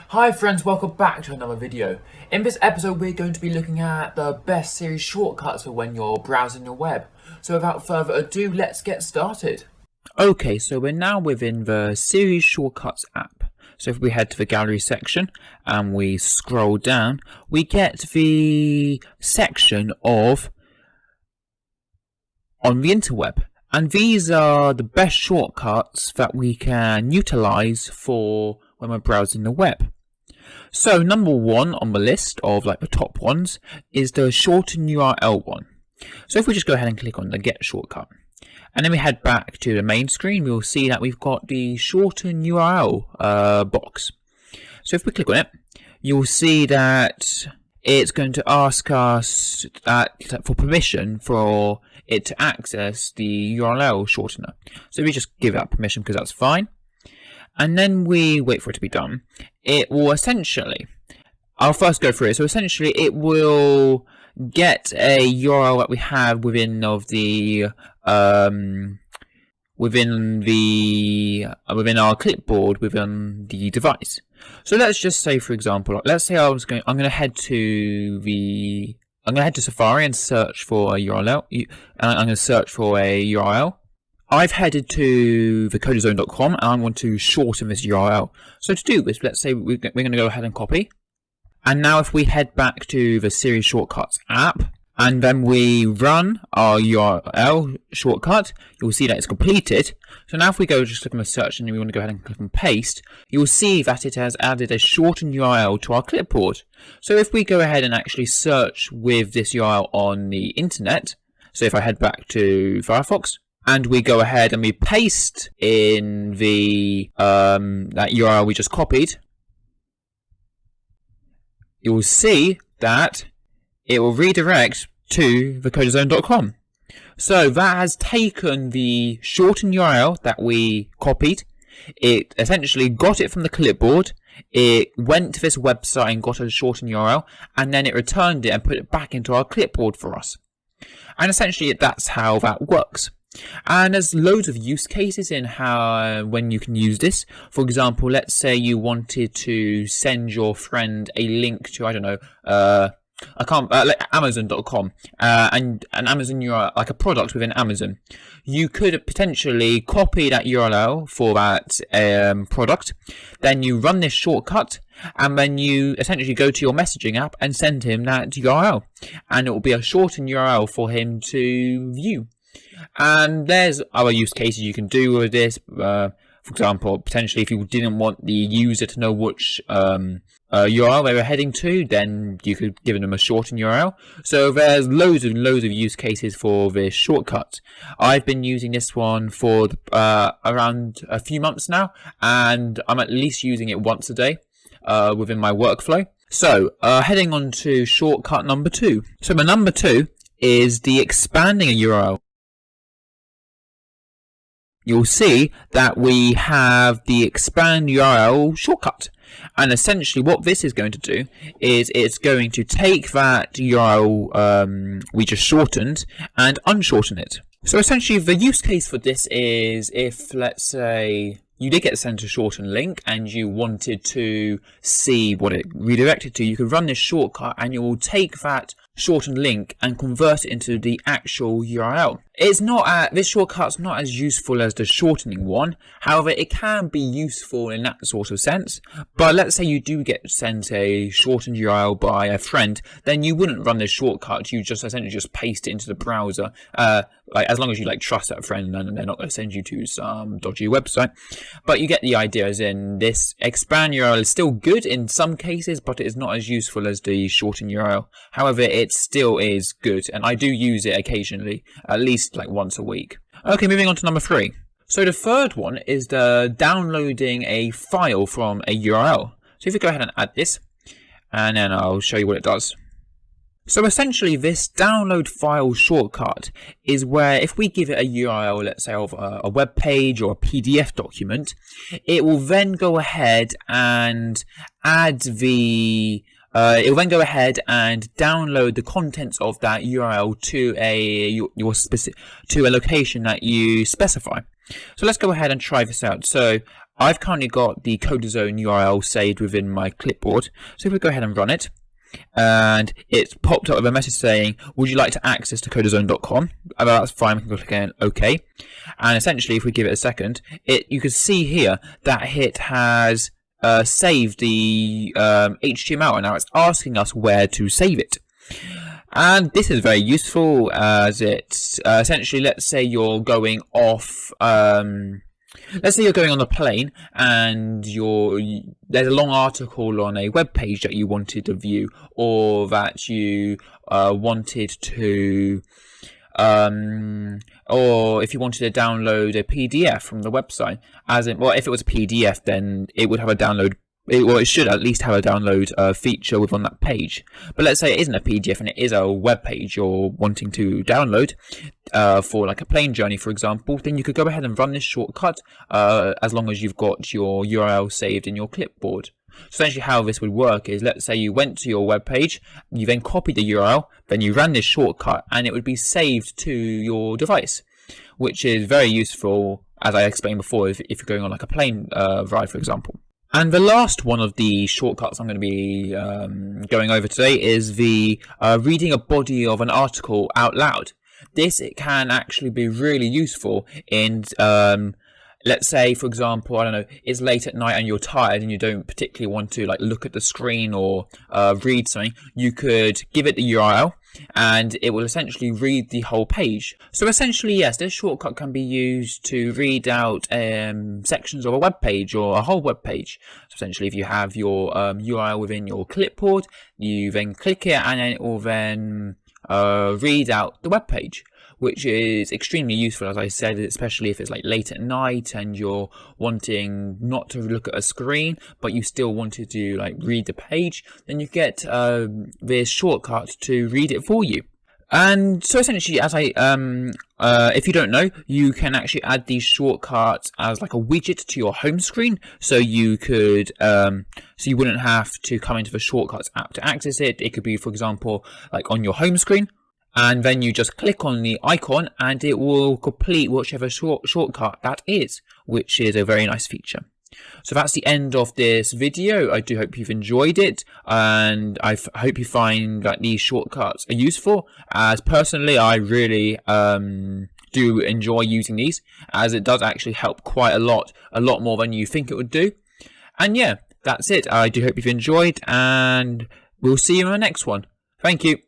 Hi friends, welcome back to another video. In this episode we're going to be looking at the best Siri shortcuts for when you're browsing the web. So without further ado, let's get started. Okay, so we're now within the Siri Shortcuts app. So if we head to the gallery section and we scroll down, we get the section of on the interweb. And these are the best shortcuts that we can utilize for when we're browsing the web. So number one on the list of like the top ones is the shorten URL one. So if we just go ahead and click on the get shortcut and then we head back to the main screen, we'll see that we've got the shorten URL box. So if we click on it, you'll see that it's going to ask us for permission for it to access the URL shortener. So we just give that permission because that's fine. And then we wait for it to be done. It will essentially, I'll first go through it. So essentially it will get a URL that we have within our clipboard within the device. So let's just say, for example, let's say I'm going to head to Safari and search for a URL. And I'm going to search for a URL. I've headed to thecodezone.com and I want to shorten this URL. So to do this, let's say we're going to go ahead and copy. And now if we head back to the Siri Shortcuts app and then we run our URL shortcut, you'll see that it's completed. So now if we go just click on the search and we want to go ahead and click on paste, you'll see that it has added a shortened URL to our clipboard. So if we go ahead and actually search with this URL on the internet, so if I head back to Firefox, and we go ahead and we paste in the that URL we just copied, you will see that it will redirect to thecodezone.com. So that has taken the shortened URL that we copied. It essentially got it from the clipboard. It went to this website and got a shortened URL, and then it returned it and put it back into our clipboard for us. And essentially that's how that works. And there's loads of use cases in when you can use this. For example, let's say you wanted to send your friend a link to, I don't know, like Amazon.com and an Amazon URL, like a product within Amazon. You could potentially copy that URL for that product. Then you run this shortcut, and then you essentially go to your messaging app and send him that URL, and it will be a shortened URL for him to view. And there's other use cases you can do with this. For example, potentially if you didn't want the user to know which URL they were heading to, then you could give them a shortened URL. So there's loads and loads of use cases for this shortcut. I've been using this one for around a few months now, and I'm at least using it once a day within my workflow. So heading on to shortcut number 2. So my number 2 is the expanding a URL. You'll see that we have the expand URL shortcut. And essentially what this is going to do is it's going to take that URL we just shortened and unshorten it. So essentially the use case for this is if, let's say, you did get sent a shortened link and you wanted to see what it redirected to, you could run this shortcut and it will take that shortened link and convert it into the actual URL. It's not this shortcut's not as useful as the shortening one. However, it can be useful in that sort of sense. But let's say you do get sent a shortened URL by a friend, then you wouldn't run this shortcut. You just essentially just paste it into the browser. Like as long as you trust that friend, and they're not going to send you to some dodgy website. But you get the idea, as in this expand URL is still good in some cases, but it is not as useful as the shorten URL. However, it still is good, and I do use it occasionally, at least once a week. Okay, moving on to number 3. So the third one is the downloading a file from a URL. So if you go ahead and add this, and then I'll show you what it does. So essentially this download file shortcut is where if we give it a URL, let's say of a web page or a PDF document, it will then go ahead and add the it will then go ahead and download the contents of that URL to a location that you specify. So let's go ahead and try this out. So I've currently got the CoderZone URL saved within my clipboard. So if we go ahead and run it, and it's popped up with a message saying, would you like to access to coderzone.com? That's fine, we can click on OK. And essentially, if we give it a second, you can see here that it has saved the HTML, and now it's asking us where to save it. And this is very useful, as it's essentially, let's say you're going off, let's say you're going on a plane and there's a long article on a web page that you wanted to view, or that you wanted to, or if you wanted to download a PDF from the website. As in, well, if it was a PDF, then it would have a download. It should at least have a download feature within that page. But let's say it isn't a PDF and it is a web page you're wanting to download for like a plane journey, for example, then you could go ahead and run this shortcut as long as you've got your URL saved in your clipboard. So essentially how this would work is, let's say you went to your web page, you then copied the URL, then you ran this shortcut, and it would be saved to your device, which is very useful, as I explained before, if you're going on like a plane ride, for example. And the last one of the shortcuts I'm going to be going over today is the reading a body of an article out loud. It can actually be really useful in, let's say, for example, I don't know, it's late at night and you're tired and you don't particularly want to like look at the screen or read something. You could give it the URL and it will essentially read the whole page. So essentially, yes, this shortcut can be used to read out sections of a web page or a whole web page. So essentially, if you have your URL within your clipboard, you then click it and then it will then read out the web page, which is extremely useful, as I said, especially if it's like late at night and you're wanting not to look at a screen, but you still wanted to like read the page, then you get this shortcut to read it for you. And so essentially, as if you don't know, you can actually add these shortcuts as like a widget to your home screen. So you could, so you wouldn't have to come into the Shortcuts app to access it. It could be, for example, like on your home screen. And then you just click on the icon and it will complete whichever shortcut that is, which is a very nice feature. So that's the end of this video. I do hope you've enjoyed it, and I hope you find that these shortcuts are useful, as personally I really do enjoy using these, as it does actually help quite a lot more than you think it would do. And yeah, that's it. I do hope you've enjoyed, and we'll see you in the next one. Thank you.